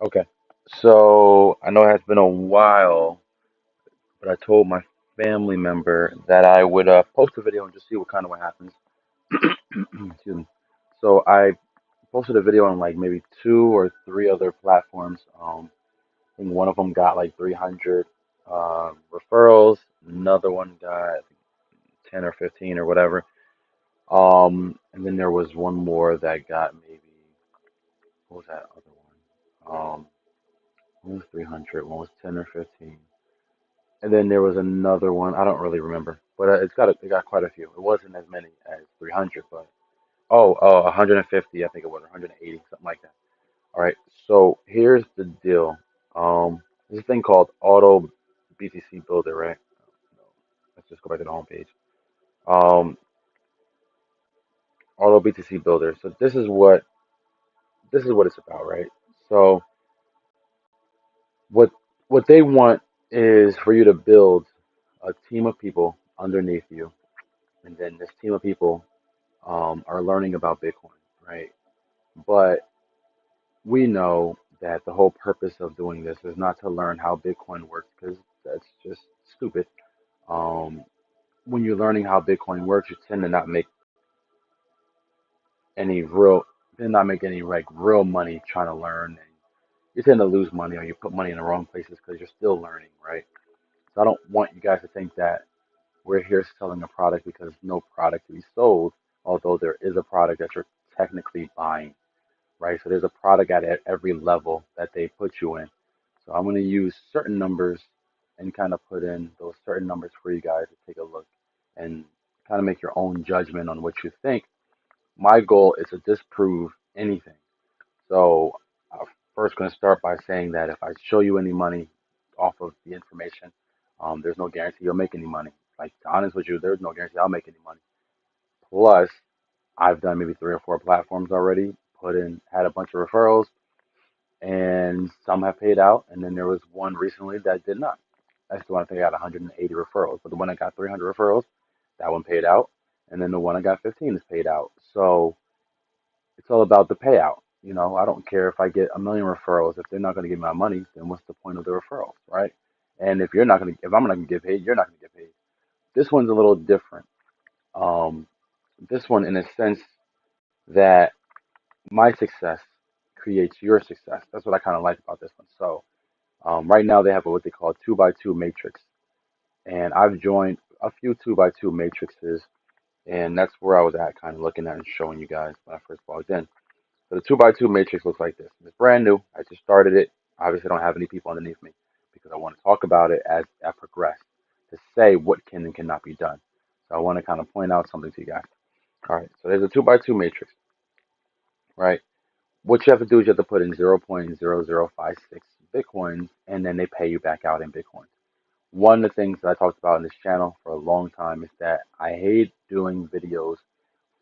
Okay. So I know it has been a while, but I told my family member that I would post a video and just see what happens. Excuse me. So I posted a video on like maybe two or three other platforms. I think one of them got like 300 referrals. Another one got 10 or 15 or whatever. And then there was one more that got maybe, what was that other one? One was 300, one was 10 or 15. And then there was another one. I don't really remember, but it got quite a few. It wasn't as many as 300, but 150, I think it was 180, something like that. All right. So here's the deal. There's a thing called Auto BTC Builder, right? Let's just go back to the home page. Um, Auto BTC Builder. So this is what it's about, right? So what what they want is for you to build a team of people underneath you, and then this team of people are learning about Bitcoin, right? But we know that the whole purpose of doing this is not to learn how Bitcoin works because that's just stupid. Um, when you're learning how Bitcoin works, you tend to not make any real, tend to not make any like real money trying to learn, and you tend to lose money or you put money in the wrong places because you're still learning, right? So I don't want you guys to think that we're here selling a product because there's no product to be sold, although there is a product that you're technically buying, right? So there's a product at every level that they put you in. So I'm going to use certain numbers and kind of put in those certain numbers for you guys to take a look and kind of make your own judgment on what you think. My goal is to disprove anything. So I'm first going to start by saying that if I show you any money off of the information, there's no guarantee you'll make any money. Like, to be honest with you, there's no guarantee I'll make any money. Plus, I've done maybe three or four platforms already, had a bunch of referrals, and some have paid out. And then there was one recently that did not. That's the one I think I got 180 referrals. But the one I got 300 referrals, that one paid out. And then the one I got 15 is paid out. So it's all about the payout. I don't care if I get a million referrals. If they're not going to give me my money, then what's the point of the referrals, right? And if I'm not going to get paid, you're not going to get paid. This one's a little different. Um, this one, in a sense, that my success creates your success. That's what I kind of like about this one. So right now they have what they call a two by two matrix, and I've joined a few two by two matrices, and that's where I was at, kind of looking at and showing you guys when I first logged in. So the two by two matrix looks like this. It's brand new. I just started it. Obviously, I don't have any people underneath me because I want to talk about it as I progress to say what can and cannot be done. So I want to kind of point out something to you guys. All right. So there's a two by two matrix, right? What you have to do is you have to put in 0.0056 Bitcoins, and then they pay you back out in Bitcoin. One of the things that I talked about in this channel for a long time is that I hate doing videos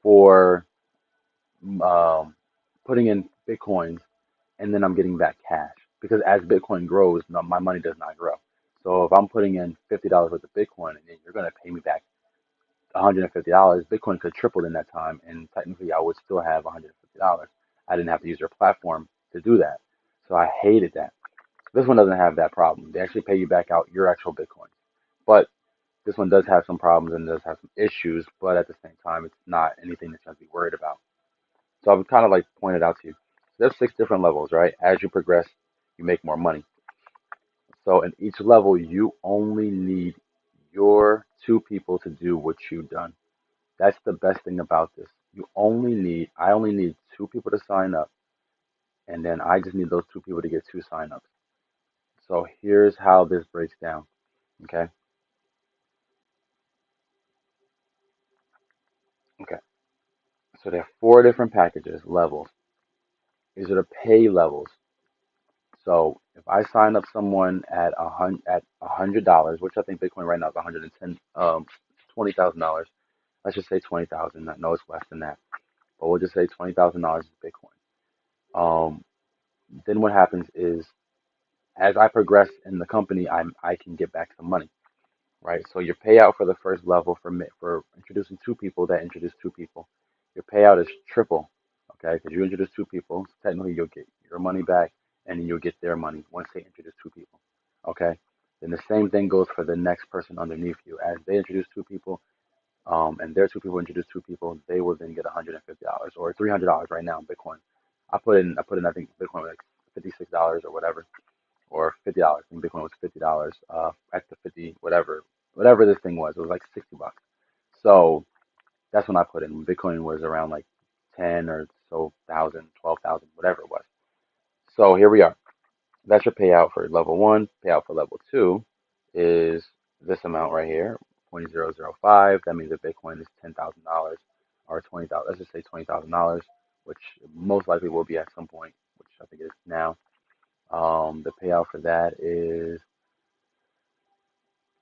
for um, putting in Bitcoins and then I'm getting back cash because as Bitcoin grows, no, my money does not grow. So if I'm putting in $50 worth of Bitcoin and then you're going to pay me back $150, Bitcoin could triple in that time, and technically I would still have $150. I didn't have to use your platform to do that. So I hated that. This one doesn't have that problem. They actually pay you back out your actual Bitcoin. But this one does have some problems and does have some issues, but at the same time, it's not anything that you have to be worried about. So I've kind of like pointed out to you. There's six different levels, right? As you progress, you make more money. So in each level, you only need your two people to do what you've done. That's the best thing about this. I only need two people to sign up, and then I just need those two people to get two signups. So here's how this breaks down. Okay. Okay. So there are four different packages, levels. These are the pay levels. So if I sign up someone at $100, which I think Bitcoin right now is 110 $20,000. Let's just say 20,000. I know it's less than that, but we'll just say $20,000 is Bitcoin. Um, then what happens is as I progress in the company, I can get back some money, right? So your payout for the first level for introducing two people that introduce two people, your payout is triple, okay? Because you introduce two people, so technically you'll get your money back and then you'll get their money once they introduce two people. Okay. Then the same thing goes for the next person underneath you. As they introduce two people, and their two people introduce two people, they will then get $150 or $300 right now in Bitcoin. I think Bitcoin was like $56 or whatever, or $50. I think Bitcoin was $50. At the 50 whatever this thing was, it was like $60. So that's when I put in. Bitcoin was around like 10 or so thousand, 12,000, whatever it was. So here we are. That's your payout for level one. Payout for level two is this amount right here, 0.005. That means that Bitcoin is $10,000 or 20,000. Let's just say $20,000, which most likely will be at some point, which I think it is now. The payout for that is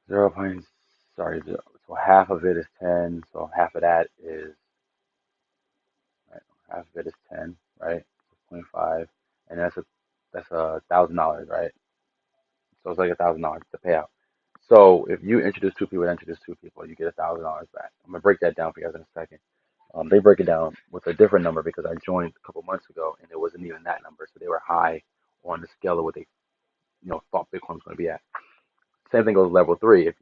0. Sorry, so half of it is 10. So half of that is right, half of it is 10, right? 0.5, and that's $1,000, right? So it's like $1,000 to pay out. So if you introduce two people and introduce two people, you get $1,000 back. I'm gonna break that down for you guys in a second. They break it down with a different number because I joined a couple months ago and it wasn't even that number, so they were high on the scale of what they thought Bitcoin was going to be at. Same thing goes level three. If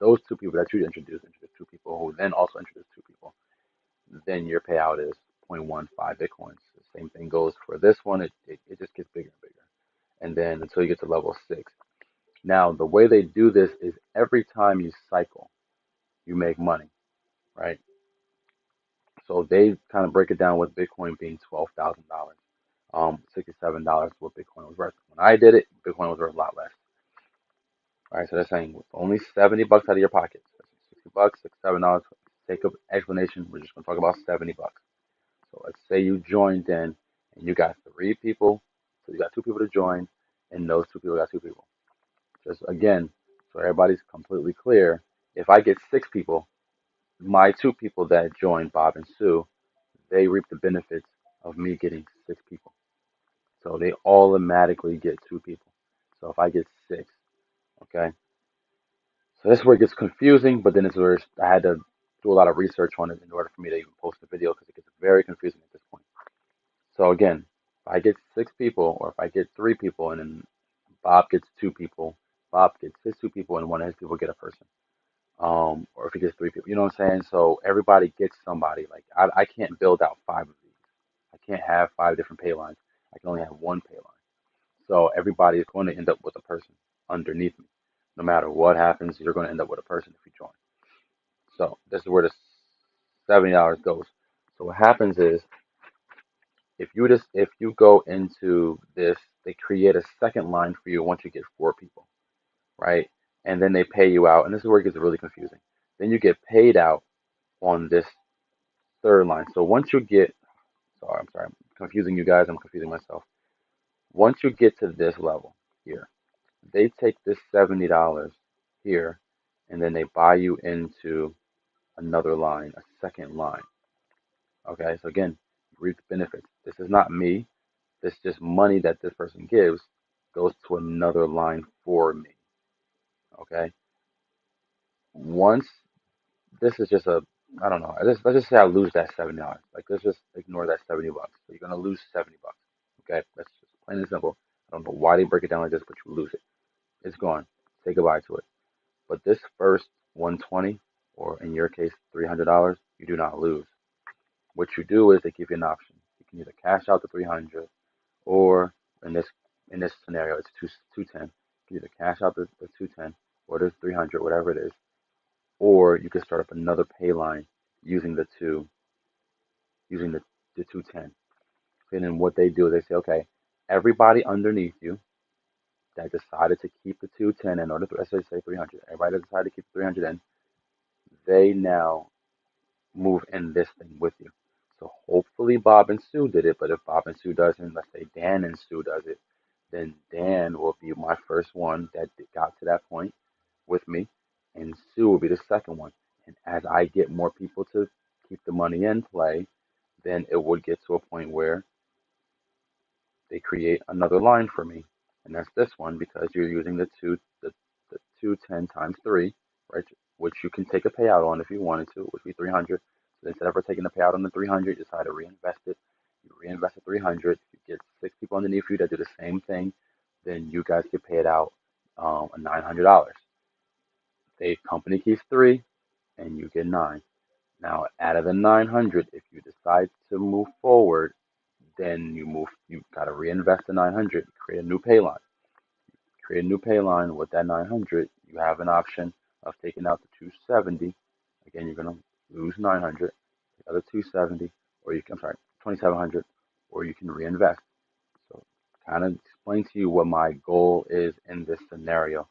those two people that you introduce two people who then also introduce two people, then your payout is 0.15 Bitcoins. The same thing goes for this one. It just gets bigger and bigger, and then until you get to level six. Now, the way they do this is every time you cycle, you make money, right? So they kind of break it down with Bitcoin being $12,000, $67 what Bitcoin was worth. When I did it, Bitcoin was worth a lot less. All right, so they're saying with only $70 out of your pocket, $60, $67. Sake of explanation, we're just gonna talk about $70. So let's say you joined in and you got three people, so you got two people to join, and those two people got two people. Just again, so everybody's completely clear. If I get six people, my two people that joined Bob and Sue, they reap the benefits of me getting six people. So they automatically get two people. So if I get six, okay. So this is where it gets confusing, but then it's where I had to do a lot of research on it in order for me to even post the video because it gets very confusing at this point. So again, if I get six people, or if I get three people, and then Bob gets two people, Bob gets his two people, and one of his people get a person. Or if he gets three people, you know what I'm saying? So everybody gets somebody. Like I can't build out five of these. I can't have five different pay lines. I can only have one pay line. So everybody is going to end up with a person underneath me. No matter what happens, you're going to end up with a person if you join. So this is where the $70 goes. So what happens is if you go into this, they create a second line for you once you get four people, right? And then they pay you out, and this is where it gets really confusing. Then you get paid out on this third line. So once you get, sorry, I'm confusing you guys. I'm confusing myself. Once you get to this level here, they take this $70 here, and then they buy you into another line, a second line. Okay, so again, reap benefits. This is not me. This is just money that this person gives goes to another line for me. Okay. Once this is just a, I don't know. Let's just say I lose that $70. Like let's just ignore that $70. So you're gonna lose $70. Okay, that's just plain and simple. I don't know why they break it down like this, but you lose it. It's gone. Say goodbye to it. But this first 120, or in your case $300, you do not lose. What you do is they give you an option. You can either cash out the 300, or in this scenario, it's 210. You can either cash out the 210 or the 300, whatever it is, or you can start up another pay line using the 210. And then what they do is they say, okay, everybody underneath you that decided to keep the 210 in, or let's say 300, everybody that decided to keep the 300 in, they now move in this thing with you. So hopefully Bob and Sue did it, but if Bob and Sue doesn't, let's say Dan and Sue does it, then Dan will be my first one that got to that point with me, and Sue will be the second one. And as I get more people to keep the money in play, then it would get to a point where they create another line for me, and that's this one because you're using the 210 times three, right? Which you can take a payout on if you wanted to, which would be 300. So instead of taking a payout on the 300, you decide to reinvest it You reinvest the 300. If you get 6 people underneath you that do the same thing, then you guys get paid out a $900. The company keeps three, and you get nine. Now, out of the 900, if you decide to move forward, then you gotta reinvest the 900, create a new pay line. Create a new pay line with that 900. You have an option of taking out the 270. Again, you're gonna lose 900, the other 270, or I'm sorry, 2700, or you can reinvest. So, kind of explain to you what my goal is in this scenario.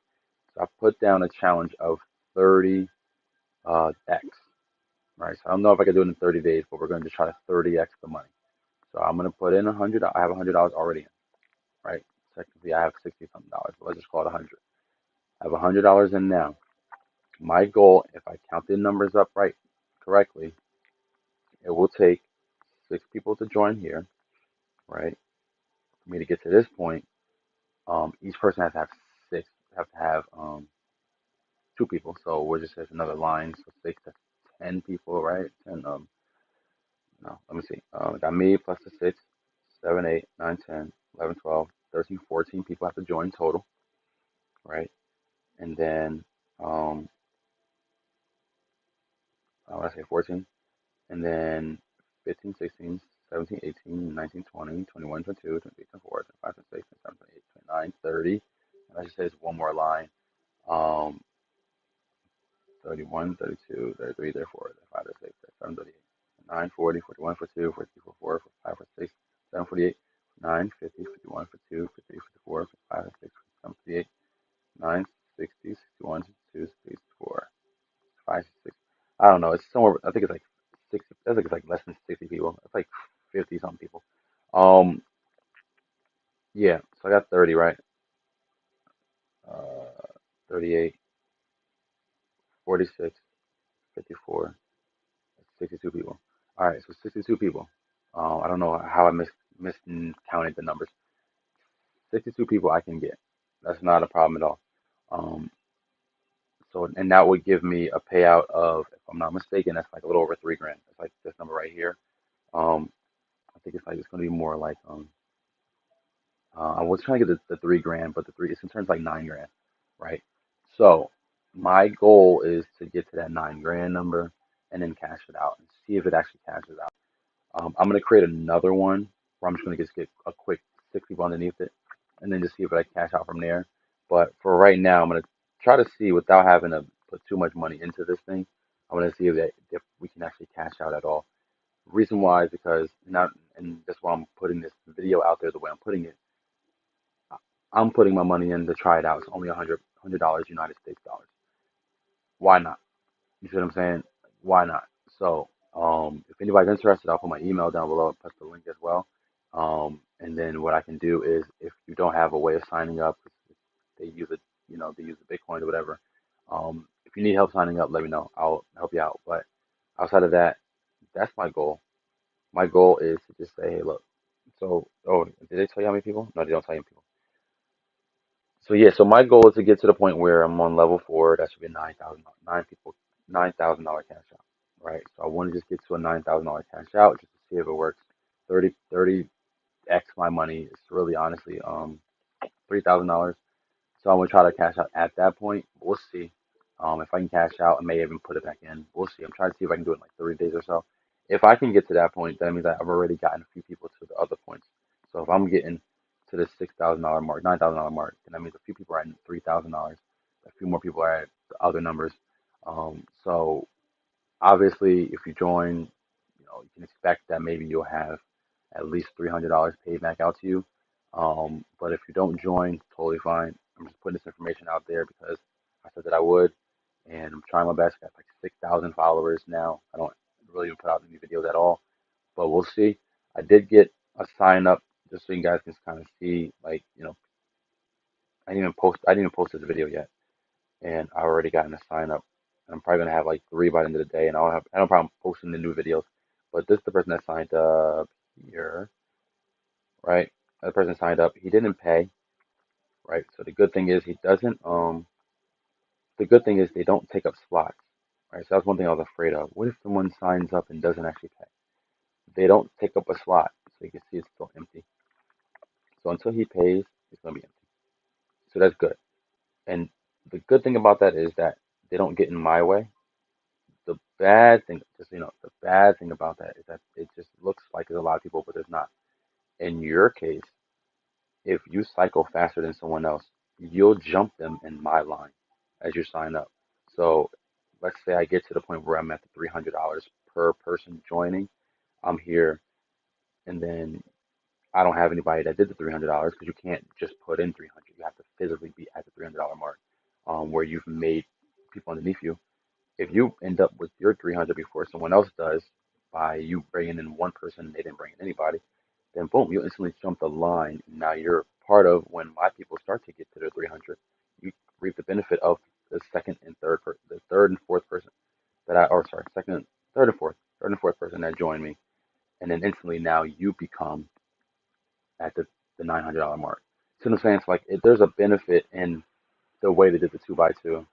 So I put down a challenge of 30 X, right? So I don't know if I can do it in 30 days, but we're going to just try to 30X the money. So I'm going to put in 100. I have $100 already in, right? Technically, I have 60 something dollars, but let's just call it 100. I have $100 in now. My goal, if I count the numbers up right correctly, it will take 6 people to join here, right? For me to get to this point, each person has to have six, have to have 2 people. So we'll just have another line. So 6 to 10 people, right? And no, let me see. Got me plus the 6, 7, 8, 9, 10, 11, 12, 13, 14 people have to join total, right? And then, when I say 14, and then 15, 16, 17, 18, 19, 20, 21, 22, 23, 24, 25, 26, 27, 28, 29, 30. And I just say it's one more line. Um, 31, 32, 33, 34, 35, 36, 37, 38, 9, 40, 41, 42, 43, 44, 45, 46, 7, 48, 9, 50, 51, 52, 53, 54, 55, 56, 57, 58, 9, 60, 61, 62, 64, 5, 6. I don't know. It's somewhere. I think it's like 60. I think it's like less than 60 people. It's like 50 something people. Um, yeah. So I got 30, right? 38, 46, 54, 62 people. All right, so 62 people. I don't know how I miscounted the numbers. 62 people I can get. That's not a problem at all. Um, and that would give me a payout of, if I'm not mistaken, that's like a little over 3 grand. It's like this number right here. Um, I think it's going to be more like I was trying to get the 3 grand, but it's in terms like 9 grand, right? So my goal is to get to that 9 grand number and then cash it out and see if it actually cashes out. I'm gonna create another one where I'm just gonna just get a quick 60 underneath it, and then just see if I cash out from there. But for right now, I'm gonna try to see without having to put too much money into this thing. I'm gonna see if we can actually cash out at all. Reason why is because not, and that's why I'm putting this video out there the way I'm putting it. I'm putting my money in to try it out. It's only $100 United States dollars. Why not? You see what I'm saying? Why not? So, if anybody's interested, I'll put my email down below and put the link as well. And then what I can do is, if you don't have a way of signing up, they use it, they use the Bitcoin or whatever. If you need help signing up, let me know. I'll help you out. But outside of that, that's my goal. My goal is to just say, hey, look. So, oh, did they tell you how many people? No, they don't tell you how many people. So yeah, so my goal is to get to the point where I'm on level 4. That should be 9,000, 9 people, $9,000 cash out, right? So I want to just get to a $9,000 cash out just to see if it works. 30x my money is really honestly $3,000. So I'm gonna try to cash out at that point. We'll see. If I can cash out, I may even put it back in. We'll see. I'm trying to see if I can do it in like 30 days or so. If I can get to that point, that means that I've already gotten a few people to the other points. So if I'm getting to the $6,000 mark, $9,000 mark, then that means a few people are at $3,000. A few more people are at the other numbers. So obviously, if you join, you can expect that maybe you'll have at least $300 paid back out to you. But if you don't join, totally fine. I'm just putting this information out there because I said that I would, and I'm trying my best. I got like 6,000 followers now. I don't really even put out any videos at all, but we'll see. I did get a sign up just so you guys can kind of see, like, I didn't even post this video yet, and I already gotten a sign up. And I'm probably gonna have like 3 by the end of the day, and I have no problem posting the new videos. But this is the person that signed up here, right? The person signed up. He didn't pay, right? So the good thing is he doesn't. The good thing is they don't take up slots, right? So that's one thing I was afraid of. What if someone signs up and doesn't actually pay? They don't take up a slot. So you can see it's still empty. So until he pays, it's gonna be empty. So that's good. And the good thing about that is that they don't get in my way. The bad thing, just the bad thing about that is that it just looks like there's a lot of people, but there's not. In your case, if you cycle faster than someone else, you'll jump them in my line as you sign up. So let's say I get to the point where I'm at the $300 per person joining. I'm here, and then I don't have anybody that did the $300 because you can't just put in 300. You have to physically be at the $300 mark, where you've made people underneath you. If you end up with your 300 before someone else does, by you bringing in one person and they didn't bring in anybody, then boom, you instantly jump the line. Now you're part of when my people start to get to their 300. You reap the benefit of the second and the third and fourth person or sorry, second, third and fourth person that joined me, and then instantly now you become at the $900 mark. So I'm saying, it's like there's a benefit in the way they did the two by two,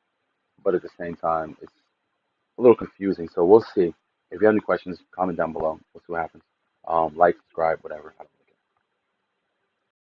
but at the same time, it's a little confusing. So we'll see. If you have any questions, comment down below. We'll see what happens. Like, subscribe, whatever.